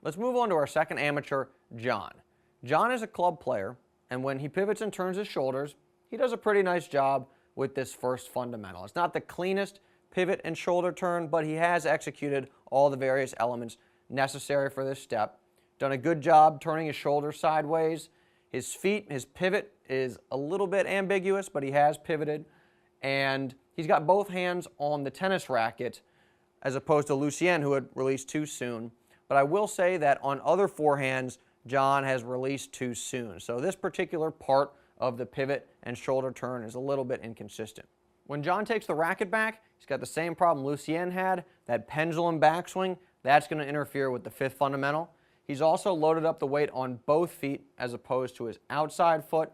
Let's move on to our second amateur, John. John is a club player, and when he pivots and turns his shoulders, he does a pretty nice job with this first fundamental. It's not the cleanest pivot and shoulder turn, but he has executed all the various elements necessary for this step. Done a good job turning his shoulders sideways. His feet, his pivot is a little bit ambiguous, but he has pivoted. And he's got both hands on the tennis racket as opposed to Lucien, who had released too soon. But I will say that on other forehands, John has released too soon. So this particular part of the pivot and shoulder turn is a little bit inconsistent. When John takes the racket back, he's got the same problem Lucien had, that pendulum backswing. That's going to interfere with the fifth fundamental. He's also loaded up the weight on both feet as opposed to his outside foot.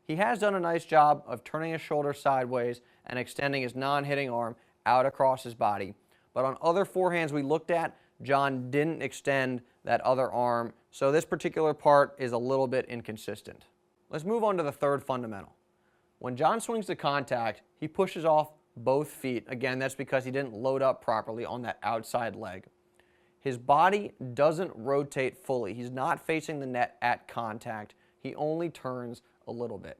He has done a nice job of turning his shoulder sideways and extending his non-hitting arm out across his body. But on other forehands we looked at, John didn't extend that other arm, so this particular part is a little bit inconsistent. Let's move on to the third fundamental. When John swings to contact, he pushes off both feet. Again, that's because he didn't load up properly on that outside leg. His body doesn't rotate fully. He's not facing the net at contact. He only turns a little bit.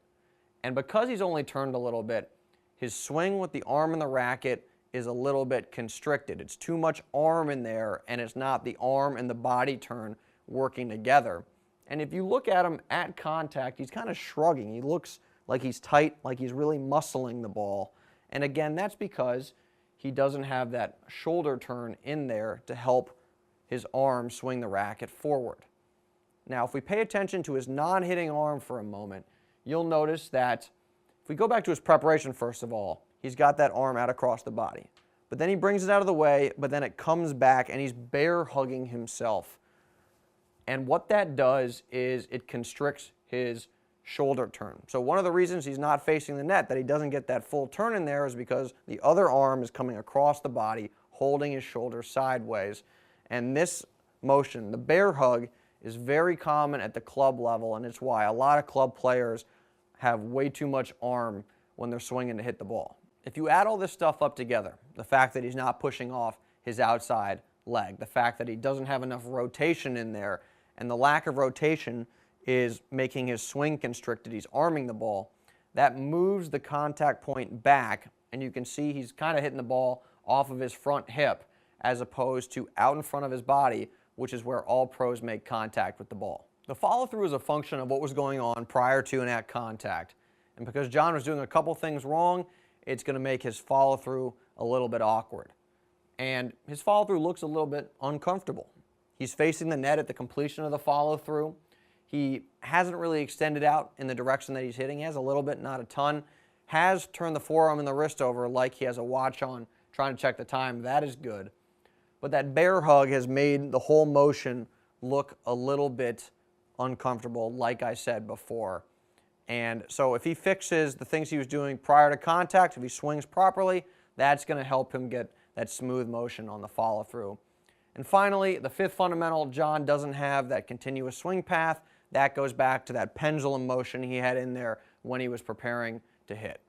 And because he's only turned a little bit, his swing with the arm and the racket is a little bit constricted. It's too much arm in there, and it's not the arm and the body turn working together. And if you look at him at contact, he's kind of shrugging. He looks like he's tight, like he's really muscling the ball. And again, that's because he doesn't have that shoulder turn in there to help his arm swing the racket forward. Now, if we pay attention to his non-hitting arm for a moment, you'll notice that if we go back to his preparation, first of all, he's got that arm out across the body. But then he brings it out of the way, but then it comes back, and he's bear hugging himself. And what that does is it constricts his shoulder turn. So one of the reasons he's not facing the net, that he doesn't get that full turn in there, is because the other arm is coming across the body, holding his shoulder sideways. And this motion, the bear hug, is very common at the club level, and it's why a lot of club players have way too much arm when they're swinging to hit the ball. If you add all this stuff up together, the fact that he's not pushing off his outside leg, the fact that he doesn't have enough rotation in there, and the lack of rotation is making his swing constricted, he's arming the ball, that moves the contact point back, and you can see he's kind of hitting the ball off of his front hip as opposed to out in front of his body, which is where all pros make contact with the ball. The follow-through is a function of what was going on prior to and at contact. And because John was doing a couple things wrong, it's going to make his follow-through a little bit awkward. And his follow-through looks a little bit uncomfortable. He's facing the net at the completion of the follow-through. He hasn't really extended out in the direction that he's hitting. He has a little bit, not a ton. Has turned the forearm and the wrist over like he has a watch on, trying to check the time. That is good. But that bear hug has made the whole motion look a little bit uncomfortable, like I said before. And so if he fixes the things he was doing prior to contact, if he swings properly, that's going to help him get that smooth motion on the follow-through. And finally, the fifth fundamental, John doesn't have that continuous swing path. That goes back to that pendulum motion he had in there when he was preparing to hit.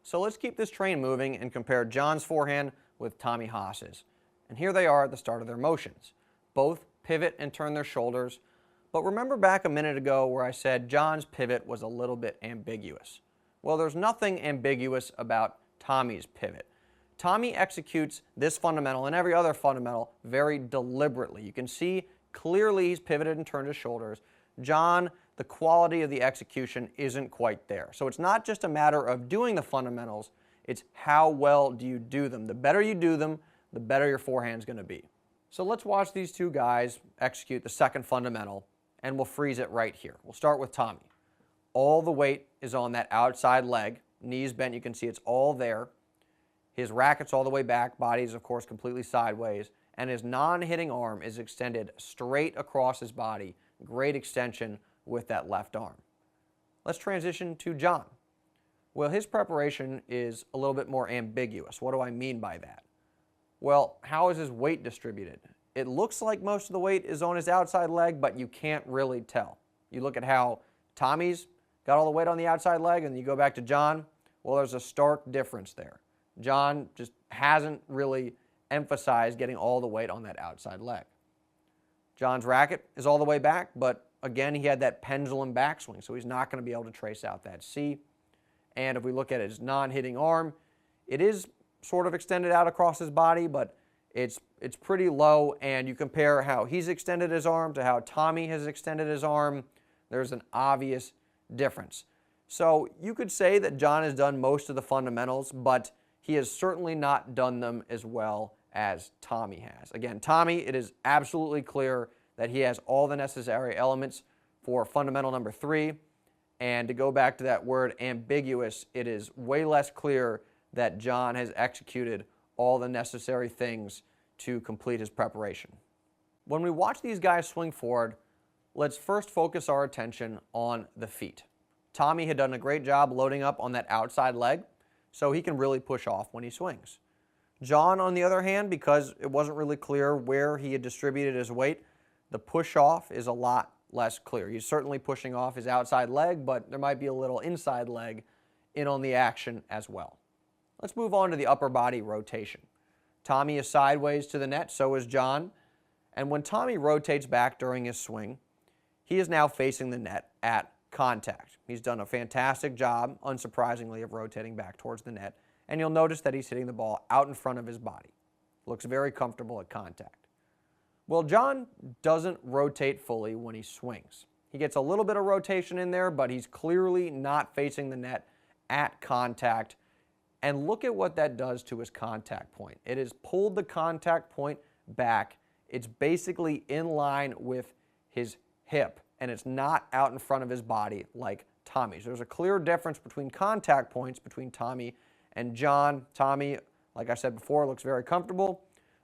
So let's keep this train moving and compare John's forehand with Tommy Haas's. And here they are at the start of their motions. Both pivot and turn their shoulders. But remember back a minute ago where I said John's pivot was a little bit ambiguous. Well, there's nothing ambiguous about Tommy's pivot. Tommy executes this fundamental and every other fundamental very deliberately. You can see clearly he's pivoted and turned his shoulders. John, the quality of the execution isn't quite there. So it's not just a matter of doing the fundamentals, it's how well do you do them. The better you do them, the better your forehand's going to be. So let's watch these two guys execute the second fundamental, and we'll freeze it right here. We'll start with Tommy. All the weight is on that outside leg. Knees bent, you can see it's all there. His racket's all the way back, body's of course completely sideways, and his non-hitting arm is extended straight across his body. Great extension with that left arm. Let's transition to John. Well, his preparation is a little bit more ambiguous. What do I mean by that? Well, how is his weight distributed? It looks like most of the weight is on his outside leg, but you can't really tell. You look at how Tommy's got all the weight on the outside leg, and you go back to John, well, there's a stark difference there. John just hasn't really emphasized getting all the weight on that outside leg. John's racket is all the way back, but again, he had that pendulum backswing, so he's not going to be able to trace out that C. And if we look at his non-hitting arm, it is sort of extended out across his body, but it's pretty low, and you compare how he's extended his arm to how Tommy has extended his arm, there's an obvious difference. So you could say that John has done most of the fundamentals, but he has certainly not done them as well as Tommy has. Again, Tommy, it is absolutely clear that he has all the necessary elements for fundamental number 3, and to go back to that word ambiguous, it is way less clear that John has executed all the necessary things to complete his preparation. When we watch these guys swing forward, let's first focus our attention on the feet. Tommy had done a great job loading up on that outside leg, so he can really push off when he swings. John, on the other hand, because it wasn't really clear where he had distributed his weight, the push off is a lot less clear. He's certainly pushing off his outside leg, but there might be a little inside leg in on the action as well. Let's move on to the upper body rotation. Tommy is sideways to the net, so is John. And when Tommy rotates back during his swing, he is now facing the net at contact. He's done a fantastic job, unsurprisingly, of rotating back towards the net. And you'll notice that he's hitting the ball out in front of his body. Looks very comfortable at contact. Well, John doesn't rotate fully when he swings. He gets a little bit of rotation in there, but he's clearly not facing the net at contact. And look at what that does to his contact point. It has pulled the contact point back. It's basically in line with his hip, and it's not out in front of his body like Tommy's. There's a clear difference between contact points between Tommy and John. Tommy, like I said before, looks very comfortable.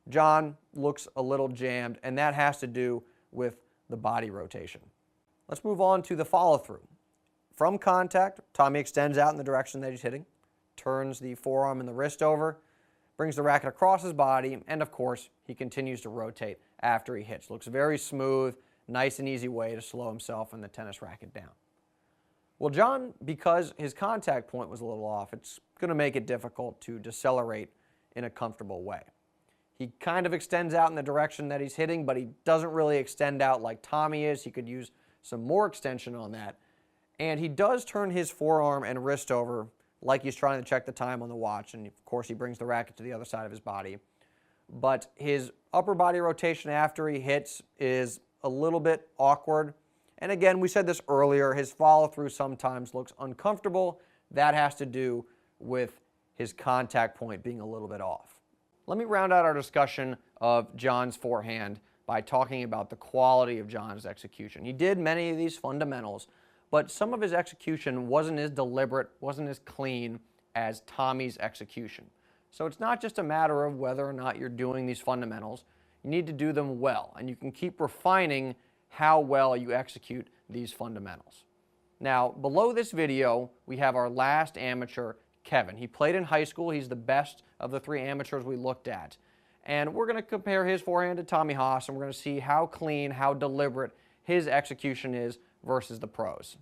John looks a little jammed, and that has to do with the body rotation. Let's move on to the follow-through. From contact, Tommy extends out in the direction that he's hitting, turns the forearm and the wrist over, brings the racket across his body, and of course, he continues to rotate after he hits. Looks very smooth, nice and easy way to slow himself and the tennis racket down. Well, John, because his contact point was a little off, it's going to make it difficult to decelerate in a comfortable way. He kind of extends out in the direction that he's hitting, but he doesn't really extend out like Tommy is. He could use some more extension on that. And he does turn his forearm and wrist over like he's trying to check the time on the watch, and of course he brings the racket to the other side of his body. But his upper body rotation after he hits is a little bit awkward. And again, we said this earlier, his follow-through sometimes looks uncomfortable. That has to do with his contact point being a little bit off. Let me round out our discussion of John's forehand by talking about the quality of John's execution. He did many of these fundamentals, but some of his execution wasn't as deliberate, wasn't as clean as Tommy's execution. So it's not just a matter of whether or not you're doing these fundamentals. You need to do them well, and you can keep refining how well you execute these fundamentals. Now, below this video, we have our last amateur, Kevin. He played in high school. He's the best of the 3 amateurs we looked at. And we're going to compare his forehand to Tommy Haas, and we're going to see how clean, how deliberate his execution is versus the pros.